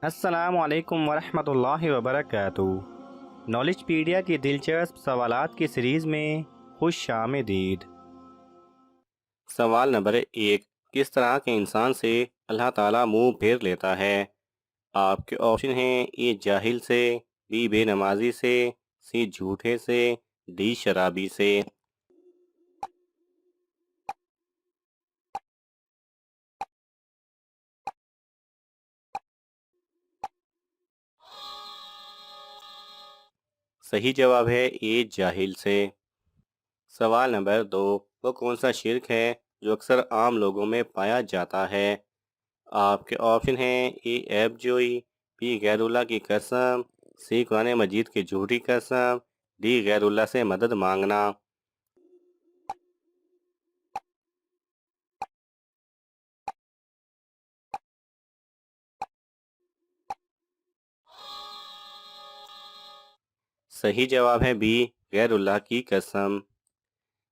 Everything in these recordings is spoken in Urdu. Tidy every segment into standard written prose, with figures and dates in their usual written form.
السلام علیکم ورحمۃ اللہ وبرکاتہ۔ نالج پیڈیا کی دلچسپ سوالات کی سیریز میں خوش آمدید۔ سوال نمبر 1، کس طرح کے انسان سے اللہ تعالیٰ منہ پھیر لیتا ہے؟ آپ کے آپشن ہیں: اے جاہل سے، بی بے نمازی سے، سی جھوٹے سے، ڈی شرابی سے۔ صحیح جواب ہے اے جاہل سے۔ سوال نمبر 2، وہ کون سا شرک ہے جو اکثر عام لوگوں میں پایا جاتا ہے؟ آپ کے آپشن ہیں: اے عیب جوئی، بی غیر اللہ کی قسم، سی قرآن مجید کی جھوٹی قسم، ڈی غیر اللہ سے مدد مانگنا۔ صحیح جواب ہے بی غیر اللہ کی قسم۔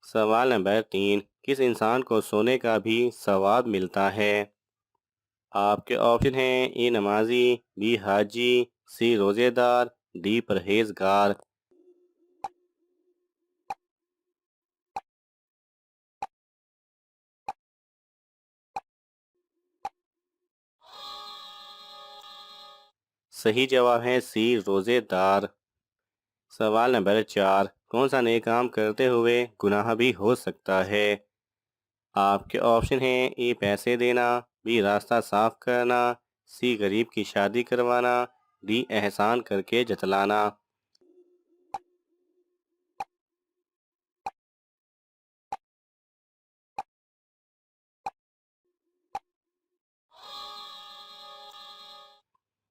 سوال نمبر 3، کس انسان کو سونے کا بھی ثواب ملتا ہے؟ آپ کے آپشن ہیں: اے نمازی، بی حاجی، سی روزے دار، ڈی پرہیزگار۔ صحیح جواب ہے سی روزے دار۔ سوال نمبر 4، کون سا نیک کام کرتے ہوئے گناہ بھی ہو سکتا ہے؟ آپ کے آپشن ہیں: اے پیسے دینا، بی راستہ صاف کرنا، سی غریب کی شادی کروانا، ڈی احسان کر کے جتلانا۔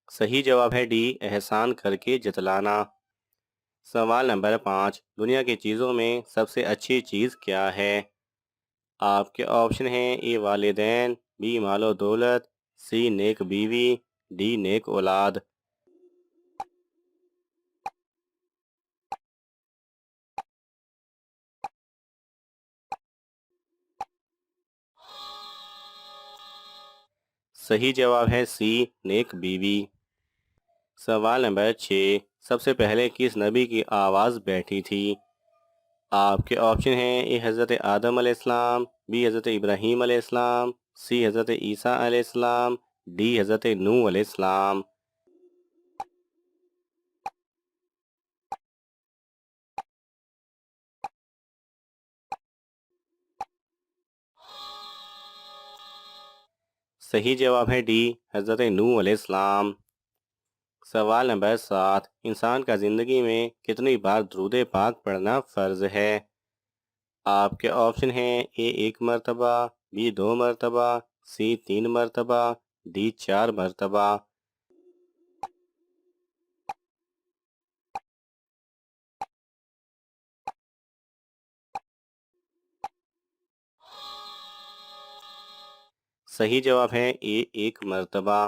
صحیح جواب ہے ڈی احسان کر کے جتلانا۔ سوال نمبر 5، دنیا کی چیزوں میں سب سے اچھی چیز کیا ہے؟ آپ کے آپشن ہیں: اے والدین، بی مال و دولت، سی نیک بیوی، ڈی نیک اولاد۔ صحیح جواب ہے سی نیک بیوی۔ سوال نمبر 6، سب سے پہلے کس نبی کی آواز بیٹھی تھی؟ آپ کے آپشن ہیں: اے حضرت آدم علیہ السلام، بی حضرت ابراہیم علیہ السلام، سی حضرت عیسیٰ علیہ السلام، ڈی حضرت نوح علیہ السلام۔ صحیح جواب ہے ڈی حضرت نوح علیہ السلام۔ سوال نمبر 7، انسان کا زندگی میں کتنی بار درود پاک پڑھنا فرض ہے؟ آپ کے آپشن ہیں: اے 1 مرتبہ، بی 2 مرتبہ، سی 3 مرتبہ، ڈی 4 مرتبہ۔ صحیح جواب ہے اے 1 مرتبہ۔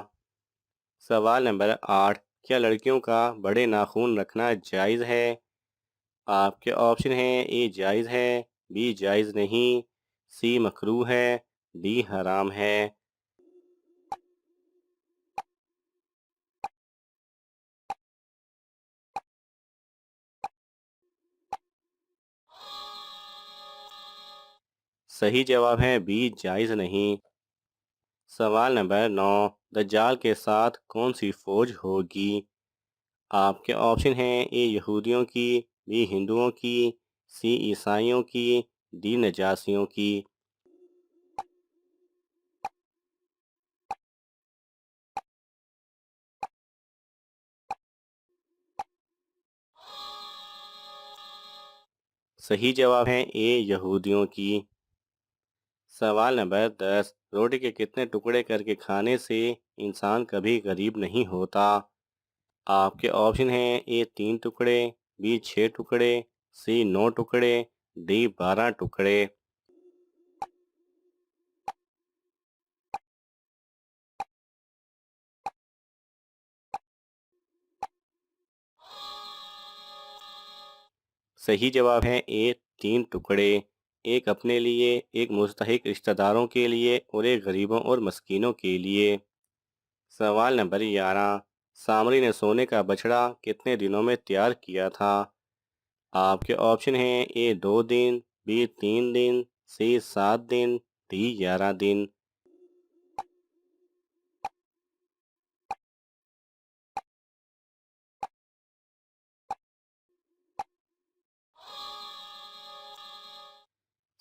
سوال نمبر 8، کیا لڑکیوں کا بڑے ناخن رکھنا جائز ہے؟ آپ کے آپشن ہیں: اے جائز ہے، بی جائز نہیں، سی مکروہ ہے، ڈی حرام ہے۔ صحیح جواب ہے بی جائز نہیں۔ سوال نمبر 9، دجال کے ساتھ کون سی فوج ہوگی؟ آپ کے آپشن ہیں: اے یہودیوں کی، بی ہندوؤں کی، سی عیسائیوں کی، ڈی نجاشیوں کی۔ صحیح جواب ہے اے یہودیوں کی۔ سوال نمبر 10، روٹی کے کتنے ٹکڑے کر کے کھانے سے انسان کبھی غریب نہیں ہوتا؟ آپ کے آپشن ہیں: اے 3 ٹکڑے، بی 6 ٹکڑے، سی 9 ٹکڑے، ڈی 12 ٹکڑے۔ صحیح جواب ہے اے 3 ٹکڑے، ایک اپنے لیے، ایک مستحق رشتہ داروں کے لیے اور ایک غریبوں اور مسکینوں کے لیے۔ سوال نمبر 11، سامری نے سونے کا بچڑا کتنے دنوں میں تیار کیا تھا؟ آپ کے آپشن ہیں اے 2 دن، be 3 then, C 7 then, D 11 دن۔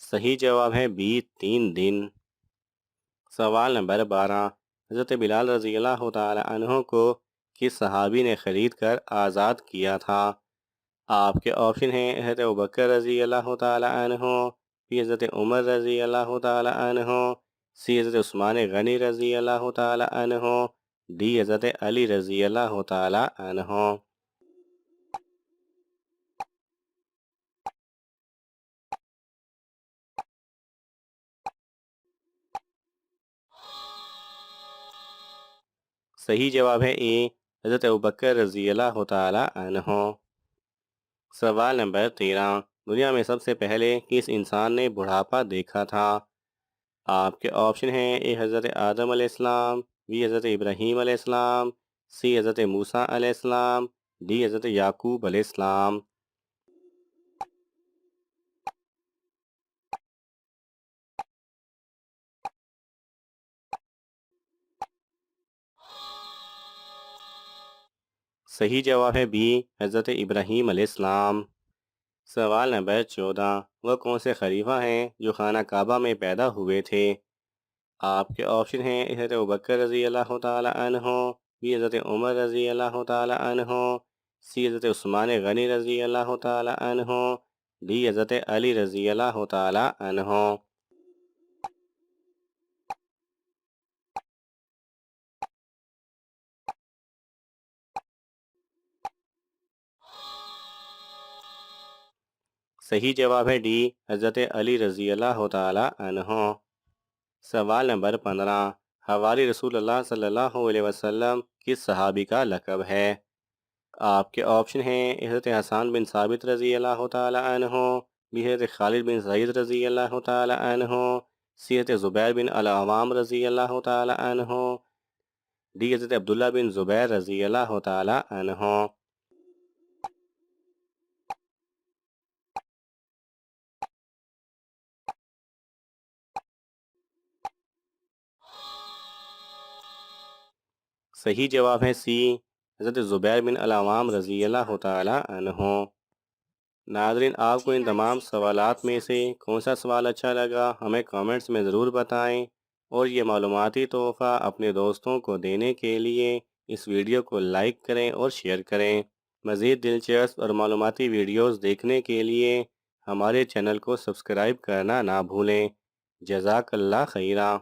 صحیح جواب ہے بی 3 دن۔ سوال نمبر 12، حضرت بلال رضی اللہ تعالی عنہ کو کس صحابی نے خرید کر آزاد کیا تھا؟ آپ کے آپشن ہیں حضرت ابوبکر رضی اللہ تعالی عنہ، بی حضرت عمر رضی اللہ تعالی عنہ، سی حضرت عثمان غنی رضی اللہ تعالی عنہ، ڈی حضرت علی رضی اللہ تعالی عنہ۔ صحیح جواب ہے اے حضرت ابوبکر رضی اللہ تعالی عنہ۔ سوال نمبر 13، دنیا میں سب سے پہلے کس انسان نے بڑھاپا دیکھا تھا؟ آپ کے آپشن ہیں اے حضرت آدم علیہ السلام، بی حضرت ابراہیم علیہ السلام، سی حضرت موسیٰ علیہ السلام، ڈی حضرت یعقوب علیہ السلام۔ صحیح جواب ہے بی حضرت ابراہیم علیہ السلام۔ سوال نمبر 14، وہ کون سے خلیفہ ہیں جو خانہ کعبہ میں پیدا ہوئے تھے؟ آپ کے آپشن ہیں حضرت ابوبکر رضی اللہ تعالی عنہ، بی حضرت عمر رضی اللہ تعالی عنہ، سی حضرت عثمان غنی رضی اللہ تعالی عنہ، ڈی حضرت علی رضی اللہ تعالی عنہ۔ صحیح جواب ہے ڈی حضرت علی رضی اللہ تعالی عنہ۔ سوال نمبر 15، حواری رسول اللہ صلی اللہ علیہ وسلم کس صحابی کا لقب ہے؟ آپ کے آپشن ہیں حضرت حسان بن ثابت رضی اللہ تعالی عنہ، بی حضرت خالد بن زید رضی اللہ تعالی عنہ، سی حضرت زبیر بن العوام رضی اللہ تعالی عنہ، ڈی حضرت عبداللہ بن زبیر رضی اللہ تعالی عنہ۔ صحیح جواب ہے سی حضرت زبیر بن العوام رضی اللہ تعالی عنہ۔ ناظرین، آپ کو ان تمام سوالات میں سے کون سا سوال اچھا لگا ہمیں کامنٹس میں ضرور بتائیں، اور یہ معلوماتی تحفہ اپنے دوستوں کو دینے کے لیے اس ویڈیو کو لائک کریں اور شیئر کریں۔ مزید دلچسپ اور معلوماتی ویڈیوز دیکھنے کے لیے ہمارے چینل کو سبسکرائب کرنا نہ بھولیں۔ جزاک اللہ خیرہ۔